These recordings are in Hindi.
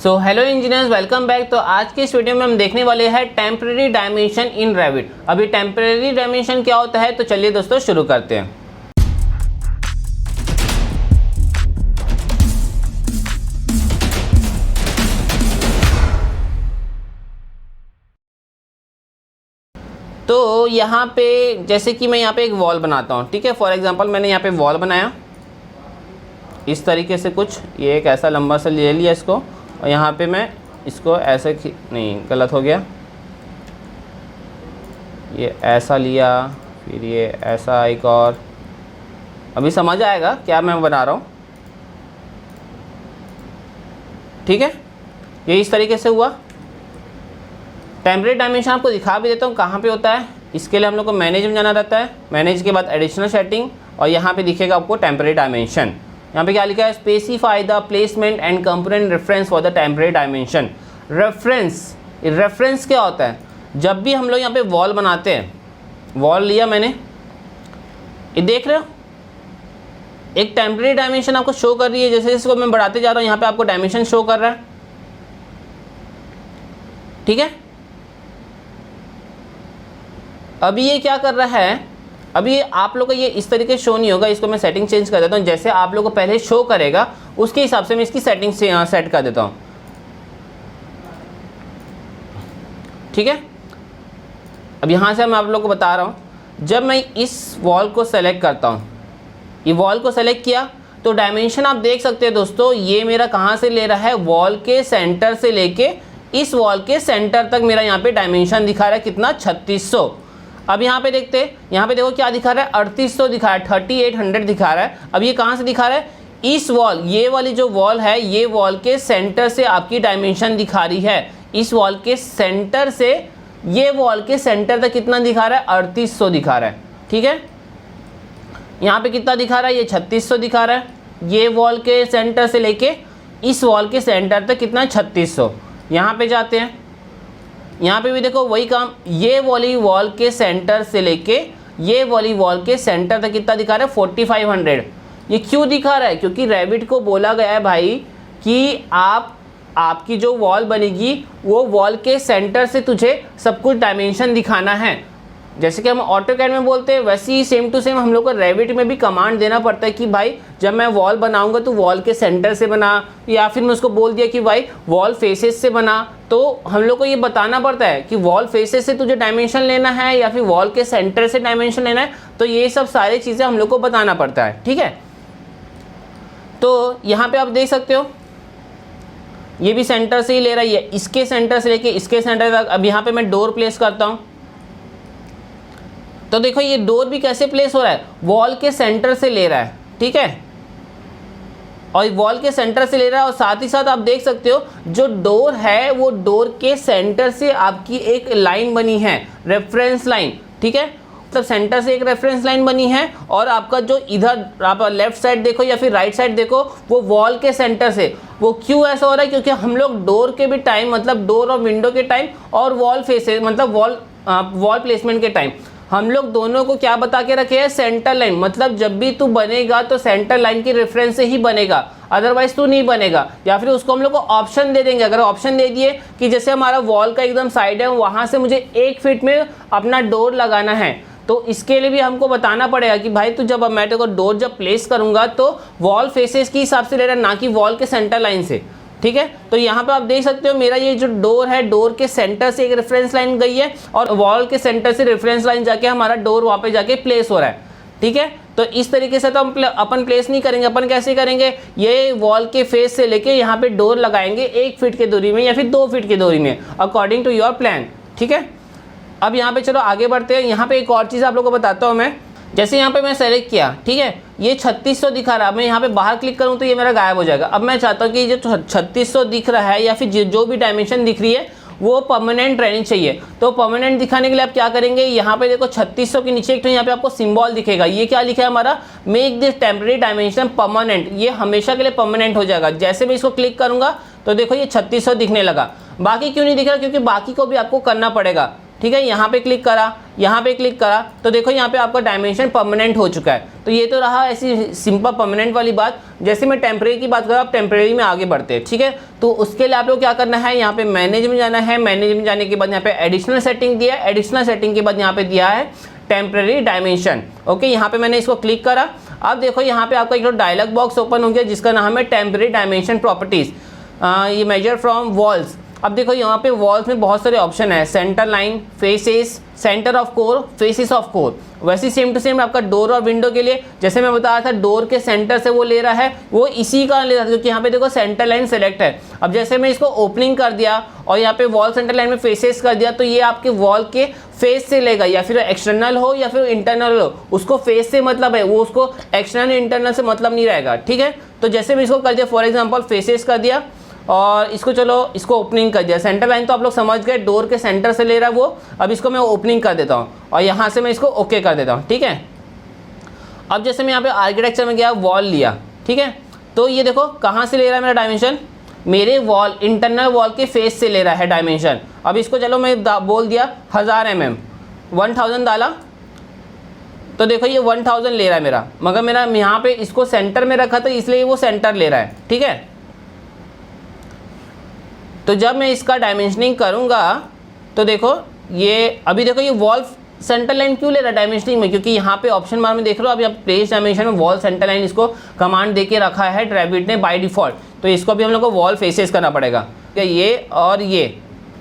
So hello engineers, welcome back. तो आज के इस वीडियो में हम देखने वाले हैं टेम्परेरी डायमेंशन इन रेविट। अभी टेम्परेरी डायमेंशन क्या होता है, तो चलिए दोस्तों शुरू करते हैं। तो यहाँ पे जैसे कि मैं यहाँ पे एक वॉल बनाता हूँ, ठीक है। फॉर एग्जांपल मैंने यहाँ पे वॉल बनाया इस तरीके से कुछ, ये एक ऐसा लंबा सा ले लिया इसको, और यहाँ पे मैं इसको ऐसे नहीं, गलत हो गया, ये ऐसा लिया, फिर ये ऐसा एक और। अभी समझ आएगा क्या मैं बना रहा हूँ, ठीक है। ये इस तरीके से हुआ। टेम्परेरी डायमेंशन आपको दिखा भी देता हूँ कहाँ पे होता है। इसके लिए हम लोग को मैनेज में जाना रहता है, मैनेज के बाद एडिशनल सेटिंग, और यहाँ पे दिखेगा आपको टेम्परेरी डायमेंशन। यहाँ पे क्या लिखा है, specify the placement and component reference for the temporary dimension. Reference क्या होता है, जब भी हम लोग यहाँ पे वॉल बनाते हैं, वॉल लिया मैंने, ये देख रहे हो एक टेम्परेरी डायमेंशन आपको शो कर रही है। जैसे इसको मैं बढ़ाते जा रहा हूँ, यहाँ पे आपको डायमेंशन शो कर रहा है, ठीक है। अभी ये क्या कर रहा है, अभी आप लोग को ये इस तरीके से शो नहीं होगा। इसको मैं सेटिंग चेंज कर देता हूँ, जैसे आप लोग को पहले शो करेगा उसके हिसाब से मैं इसकी सेटिंग से यहाँ सेट कर देता हूँ, ठीक है। अब यहाँ से मैं आप लोग को बता रहा हूँ, जब मैं इस वॉल को सेलेक्ट करता हूँ, ये वॉल को सेलेक्ट किया तो डायमेंशन आप देख सकते हैं दोस्तों, ये मेरा कहाँ से ले रहा है, वॉल के सेंटर से लेके इस वॉल के सेंटर तक मेरा यहाँ पे डायमेंशन दिखा रहा है कितना, 3600। अब यहाँ पे देखते हैं, यहाँ पे देखो क्या दिखा रहा है, 3800 दिखा रहा है, 3800 दिखा रहा है। अब ये कहाँ से दिखा रहा है, इस वॉल, ये वाली जो वॉल है, ये वॉल के सेंटर से आपकी डायमेंशन दिखा रही है। इस वॉल के सेंटर से ये वॉल के सेंटर तक कितना दिखा रहा है, 3800 दिखा रहा है, ठीक है। यहाँ पे कितना दिखा रहा है, ये 3600 दिखा रहा है। ये वॉल के सेंटर से लेके इस वॉल के सेंटर तक कितना, 3600। यहाँ पे जाते हैं, यहाँ पे भी देखो वही काम, ये वाली वॉल के सेंटर से लेके ये वाली वॉल के सेंटर तक कितना दिखा रहा है, 4500। ये क्यों दिखा रहा है, क्योंकि रैबिट को बोला गया है भाई कि आपकी जो वॉल बनेगी वो वॉल के सेंटर से तुझे सब कुछ डायमेंशन दिखाना है। जैसे कि हम ऑटोकैड में बोलते हैं, वैसे ही सेम टू सेम हम लोग को रैबिट में भी कमांड देना पड़ता है कि भाई जब मैं वॉल बनाऊंगा तो वॉल के सेंटर से बना, या फिर मैं उसको बोल दिया कि भाई वॉल फेसेस से बना, तो हम लोग को ये बताना पड़ता है कि वॉल फेसेस से तुझे डायमेंशन लेना है या फिर वॉल के सेंटर से डायमेंशन लेना है। तो ये सब सारी चीज़ें हम लोग को बताना पड़ता है, ठीक है। तो यहाँ पर आप देख सकते हो, ये भी सेंटर से ही ले रहा है, ये इसके सेंटर से लेके इसके सेंटर तक। अब यहाँ पे मैं डोर प्लेस करता हूँ, तो देखो ये डोर भी कैसे प्लेस हो रहा है, वॉल के सेंटर से ले रहा है, ठीक है। और वॉल के सेंटर से ले रहा है, और साथ ही साथ आप देख सकते हो जो डोर है वो डोर के सेंटर से आपकी एक लाइन बनी है, रेफरेंस लाइन, ठीक है। मतलब सेंटर से एक रेफरेंस लाइन बनी है, और आपका जो इधर आप लेफ्ट साइड देखो या फिर राइट साइड देखो, वो वॉल के सेंटर से। वो क्यों ऐसा हो रहा है, क्योंकि हम लोग डोर के भी टाइम, मतलब डोर और विंडो के टाइम, और वॉल फेसेस मतलब वॉल प्लेसमेंट के टाइम, हम लोग दोनों को क्या बता के रखे हैं, सेंटर लाइन। मतलब जब भी तू बनेगा तो सेंटर लाइन की रेफरेंस से ही बनेगा, अदरवाइज तू नहीं बनेगा। या फिर उसको हम लोग को ऑप्शन दे देंगे, अगर ऑप्शन दे दिए कि जैसे हमारा वॉल का एकदम साइड है, वहाँ से मुझे 1 फीट में अपना डोर लगाना है, तो इसके लिए भी हमको बताना पड़ेगा कि भाई तू जब मैं तेरे को डोर जब प्लेस करूँगा तो वॉल फेसेस के हिसाब से ले रहा, ना कि वॉल के सेंटर लाइन से, ठीक है। तो यहाँ पे आप देख सकते हो मेरा ये जो डोर है, डोर के सेंटर से एक रेफरेंस लाइन गई है, और वॉल के सेंटर से रेफरेंस लाइन जाके हमारा डोर वहाँ पे जाके प्लेस हो रहा है, ठीक है। तो इस तरीके से तो हम अपन प्लेस नहीं करेंगे। अपन कैसे करेंगे, ये वॉल के फेस से लेके यहाँ पे डोर लगाएंगे 1 फीट की दूरी में या फिर 2 फीट की दूरी में, अकॉर्डिंग टू योर प्लान, ठीक है। अब यहाँ पे चलो आगे बढ़ते हैं। यहाँ पे एक और चीज़ आप लोगों को बताता हूँ मैं। जैसे यहाँ पे मैं सेलेक्ट किया, ठीक है, ये 3600 दिखा रहा है। मैं यहाँ पे बाहर क्लिक करूँ तो ये मेरा गायब हो जाएगा। अब मैं चाहता हूँ कि जो 3600 दिख रहा है या फिर जो भी डायमेंशन दिख रही है वो परमानेंट रहनी चाहिए। तो परमानेंट दिखाने के लिए आप क्या करेंगे, यहाँ पे देखो 3600 के नीचे एक तो यहाँ पे आपको सिंबल दिखेगा, ये क्या लिखा है हमारा, make this temporary dimension permanent. ये हमेशा के लिए परमानेंट हो जाएगा। जैसे मैं इसको क्लिक करूँगा तो देखो ये 3600 दिखने लगा। बाकी क्यों नहीं दिख रहा, क्योंकि बाकी को भी आपको करना पड़ेगा। ठीक है, यहाँ पे क्लिक करा, यहाँ पे क्लिक करा, तो देखो यहाँ पे आपका डायमेंशन परमानेंट हो चुका है। तो ये तो रहा ऐसी सिंपल परमानेंट वाली बात। जैसे मैं टेम्परेरी की बात करूँ, आप टेम्परेरी में आगे बढ़ते हैं, ठीक है। तो उसके लिए आप लोग क्या करना है, यहाँ पे मैनेज में जाना है, मैनेज में जाने के बाद यहाँ पे एडिशनल सेटिंग दिया है, एडिशनल सेटिंग के बाद यहाँ पे दिया है टेम्परेरी डायमेंशन। ओके, यहाँ पे मैंने इसको क्लिक करा। अब देखो यहाँ पे आपका एक डायलॉग बॉक्स ओपन हो गया जिसका नाम है टेम्परेरी डायमेंशन प्रॉपर्टीज, ये मेजर फ्रॉम वॉल्स। अब देखो यहाँ पे वॉल्स में बहुत सारे ऑप्शन है, centre line, faces, centre of core, faces of core. वैसे सेम टू सेम आपका डोर और विंडो के लिए, जैसे मैं बता रहा था डोर के सेंटर से वो ले रहा है, वो इसी का ले रहा था क्योंकि यहाँ पे देखो सेंटर लाइन सेलेक्ट है। अब जैसे मैं इसको ओपनिंग कर दिया और यहाँ पे वॉल सेंटर लाइन में फेसेस कर दिया, तो ये आपके वॉल के फेस से लेगा, या फिर एक्सटर्नल हो या फिर इंटरनल हो, उसको फेस से मतलब है, वो उसको एक्सटर्नल इंटरनल से मतलब नहीं रहेगा, ठीक है। तो जैसे मैं इसको कर दिया, फॉर एग्जाम्पल फेसेस कर दिया और इसको चलो इसको ओपनिंग कर दिया। सेंटर लाइन तो आप लोग समझ गए, डोर के सेंटर से ले रहा है वो। अब इसको मैं ओपनिंग कर देता हूँ और यहाँ से मैं इसको ओके कर देता हूँ, ठीक है। अब जैसे मैं यहाँ पे आर्किटेक्चर में गया, वॉल लिया, ठीक है, तो ये देखो कहाँ से ले रहा है मेरा डायमेंशन, मेरे वॉल इंटरनल वॉल के फेस से ले रहा है डायमेंशन। अब इसको चलो मैं बोल दिया 1000 mm, 1000 डाला, तो देखो ये 1000 ले रहा है मेरा, मगर मेरा यहाँ पे इसको सेंटर में रखा था इसलिए वो सेंटर ले रहा है, ठीक है। तो जब मैं इसका डायमेंशनिंग करूँगा तो देखो ये अभी देखो ये वॉल सेंटर लाइन क्यों ले रहा है डायमेंशनिंग में, क्योंकि यहाँ पे ऑप्शन बार में देख रहे हो, अभी आप प्लेस डायमेंशन में वॉल सेंटर लाइन इसको कमांड दे के रखा है Revit ने बाय डिफ़ॉल्ट। तो इसको भी हम लोग को वॉल फेसेस करना पड़ेगा, क्या ये और ये।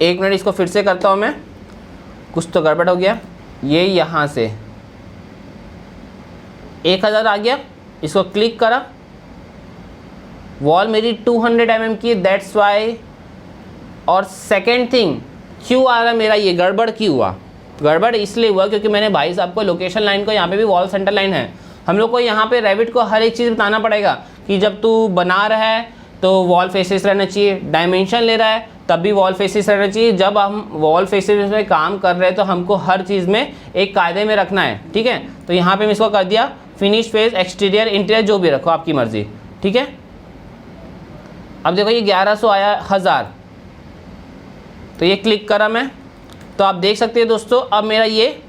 एक मिनट इसको फिर से करता हूँ मैं, कुछ तो गड़बड़ हो गया। ये यहाँ से 1000 आ गया, इसको क्लिक करा, वॉल मेरी 200 mm की, दैट्स वाई। और सेकेंड थिंग, क्यों आ रहा मेरा ये गड़बड़ क्यों हुआ, गड़बड़ इसलिए हुआ क्योंकि मैंने भाई साहब को लोकेशन लाइन को, यहाँ पे भी वॉल सेंटर लाइन है, हम लोग को यहाँ पे Revit को हर एक चीज़ बताना पड़ेगा कि जब तू बना रहा है तो वॉल फेसेस रहना चाहिए, डायमेंशन ले रहा है तब भी वॉल फेसेस रहना चाहिए। जब हम वॉल फेसेस में काम कर रहे हैं तो हमको हर चीज़ में एक कायदे में रखना है, ठीक है। तो यहाँ पर मैं इसको कर दिया फिनिश फेस, एक्सटीरियर इंटीरियर जो भी रखो आपकी मर्ज़ी, ठीक है। अब देखो ये 1100 आया 1000, तो ये क्लिक करा मैं, तो आप देख सकते हैं दोस्तों अब मेरा ये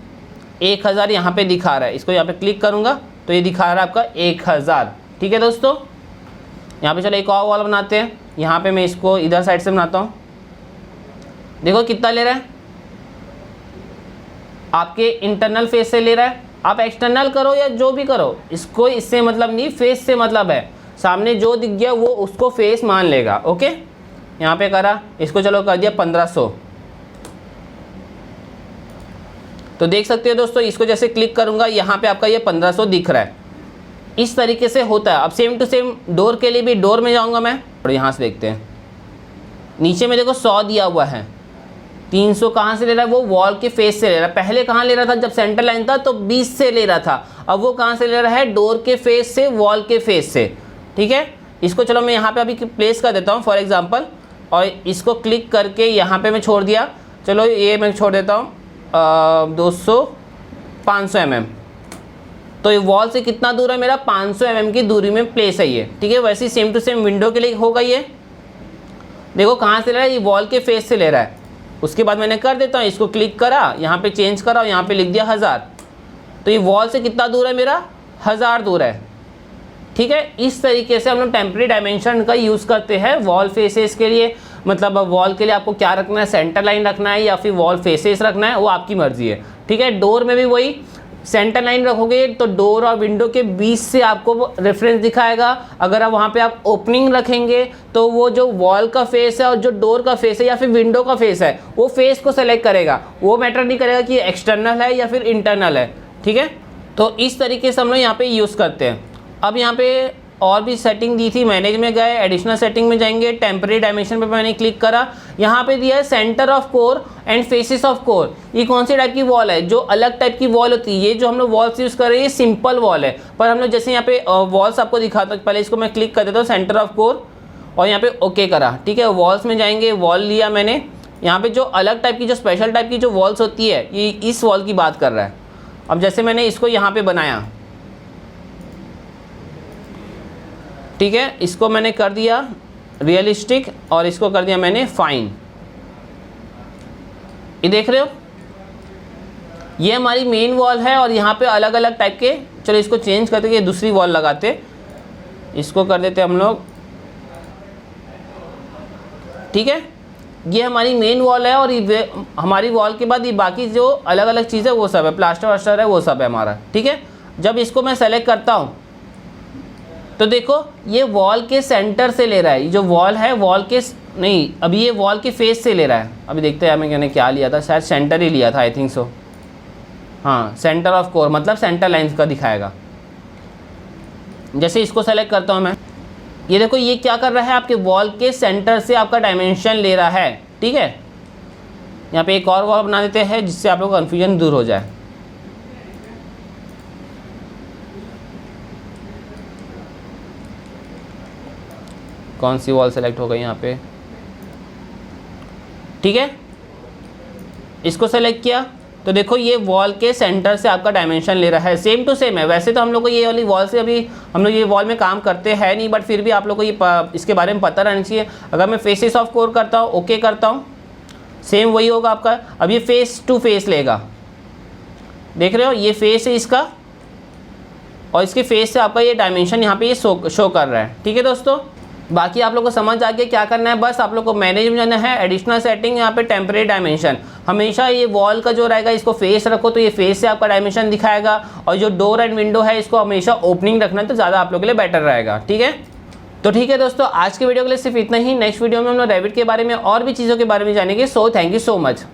1000 यहाँ पे दिखा रहा है। इसको यहाँ पे क्लिक करूँगा तो ये दिखा रहा है आपका 1000, ठीक है दोस्तों। यहाँ पे चलो एक और वॉल बनाते हैं, यहाँ पे मैं इसको इधर साइड से बनाता हूँ। देखो कितना ले रहा है, आपके इंटरनल फेस से ले रहा है, आप एक्सटर्नल करो या जो भी करो, इसको इससे मतलब नहीं, फेस से मतलब है। सामने जो दिख गया वो उसको फेस मान लेगा, ओके। यहाँ पे करा, इसको चलो कर दिया 1500। तो देख सकते हो दोस्तों, इसको जैसे क्लिक करूँगा यहाँ पे आपका ये 1500 दिख रहा है। इस तरीके से होता है। अब सेम टू सेम डोर के लिए भी, डोर में जाऊँगा मैं और यहाँ से देखते हैं, नीचे में देखो 100 दिया हुआ है, 300 कहाँ से ले रहा है, वो वॉल के फेस से ले रहा है। पहले कहाँ ले रहा था, जब सेंटर लाइन था तो 20 से ले रहा था, अब वो कहाँ से ले रहा है, डोर के फेस से, वॉल के फेस से, ठीक है। इसको चलो मैं यहाँ पे अभी प्लेस कर देता हूँ फॉर एग्जांपल, और इसको क्लिक करके यहाँ पे मैं छोड़ दिया, चलो ये मैं छोड़ देता हूँ 500 mm। तो ये वॉल से कितना दूर है मेरा, 500 mm की दूरी में प्लेस है ये, ठीक है। वैसे ही सेम टू सेम विंडो के लिए होगा। ये देखो कहाँ से ले रहा है, ये वॉल के फेस से ले रहा है। उसके बाद मैंने कर देता हूँ, इसको क्लिक करा, यहाँ पे चेंज करा और यहाँ पे लिख दिया 1000। तो ये वॉल से कितना दूर है मेरा, 1000 दूर है, ठीक है। इस तरीके से हम लोग टेम्परेरी डायमेंशन का यूज़ करते हैं वॉल फेसेस के लिए। मतलब वॉल के लिए आपको क्या रखना है, सेंटर लाइन रखना है या फिर वॉल फेसेस रखना है, वो आपकी मर्जी है, ठीक है। डोर में भी वही सेंटर लाइन रखोगे तो डोर और विंडो के बीच से आपको रेफरेंस दिखाएगा। अगर आप वहाँ पे आप ओपनिंग रखेंगे तो वो जो वॉल का फेस है और जो डोर का फेस है या फिर विंडो का फेस है, वो फेस को सेलेक्ट करेगा, वो मैटर नहीं करेगा कि एक्सटर्नल है या फिर इंटरनल है, ठीक है। तो इस तरीके से हम लोग यहाँ पे यूज़ करते हैं। अब यहाँ पे और भी सेटिंग दी थी, मैनेज में गए, एडिशनल सेटिंग में जाएंगे, टेम्परेरी डायमेंशन पे मैंने क्लिक करा, यहाँ पे दिया है centre of core and faces of core. ये कौन सी टाइप की वॉल है, जो अलग टाइप की वॉल होती है। ये जो हम लोग वॉल्स यूज़ कर रहे हैं ये सिंपल वॉल है, पर हम लोग जैसे यहाँ पे वॉल्स आपको दिखाता हूँ, पहले इसको मैं क्लिक कर देता हूँ सेंटर ऑफ कोर और यहाँ पे ओके करा, ठीक है। वॉल्स में जाएंगे, वॉल लिया मैंने, यहाँ पे जो अलग टाइप की, जो स्पेशल टाइप की जो वॉल्स होती है, ये इस वॉल की बात कर रहा है। अब जैसे मैंने इसको यहाँ पे बनाया, ठीक है, इसको मैंने कर दिया रियलिस्टिक और इसको कर दिया मैंने फाइन। ये देख रहे हो, ये हमारी मेन वॉल है और यहाँ पे अलग अलग टाइप के, चलो इसको चेंज करते ये दूसरी वॉल लगाते, इसको कर देते हम लोग, ठीक है। ये हमारी मेन वॉल है और ये हमारी वॉल के बाद ये बाकी जो अलग अलग चीज़ें वो सब है, प्लास्टर वास्टर है वो सब है हमारा, ठीक है। जब इसको मैं सेलेक्ट करता हूँ तो देखो ये वॉल के सेंटर से ले रहा है, ये जो वॉल है वॉल के नहीं, अभी ये वॉल के फेस से ले रहा है। अभी देखते हैं मैंने क्या लिया था, शायद सेंटर ही लिया था, आई थिंक सो, हाँ सेंटर ऑफ कोर मतलब सेंटर लाइन का दिखाएगा। जैसे इसको सेलेक्ट करता हूँ मैं, ये देखो ये क्या कर रहा है, आपके वॉल के सेंटर से आपका डायमेंशन ले रहा है, ठीक है। यहाँ पे एक और वॉल बना देते हैं जिससे आप लोग कन्फ्यूजन दूर हो जाए। कौन सी वॉल सेलेक्ट हो गई यहाँ पे, ठीक है। इसको सेलेक्ट किया तो देखो ये वॉल के सेंटर से आपका डायमेंशन ले रहा है, सेम टू सेम है। वैसे तो हम लोग को ये वाली वॉल से अभी हम लोग ये वॉल में काम करते हैं नहीं, बट फिर भी आप लोग को ये इसके बारे में पता रहना चाहिए। अगर मैं फेसेस ऑफ कोर करता हूँ, ओके करता हूँ, सेम वही होगा आपका। अब ये फेस टू फेस लेगा, देख रहे हो ये फेस है इसका और इसके फेस से आपका ये डायमेंशन यहाँ पे ये शो कर रहा है, ठीक है दोस्तों। बाकी आप लोग को समझ आ गया क्या करना है, बस आप लोग को मैनेज में जाना है, एडिशनल सेटिंग, यहाँ पे टेम्परेरी डायमेंशन। हमेशा ये वॉल का जो रहेगा इसको फेस रखो तो ये फेस से आपका डायमेंशन दिखाएगा, और जो डोर एंड विंडो है इसको हमेशा ओपनिंग रखना तो ज़्यादा आप लोग के लिए बेटर रहेगा, ठीक है। तो ठीक है दोस्तों, आज के वीडियो के लिए सिर्फ इतना ही। नेक्स्ट वीडियो में हम लोग रैबिट के बारे में और भी चीज़ों के बारे में जानेंगे। So thank you so much.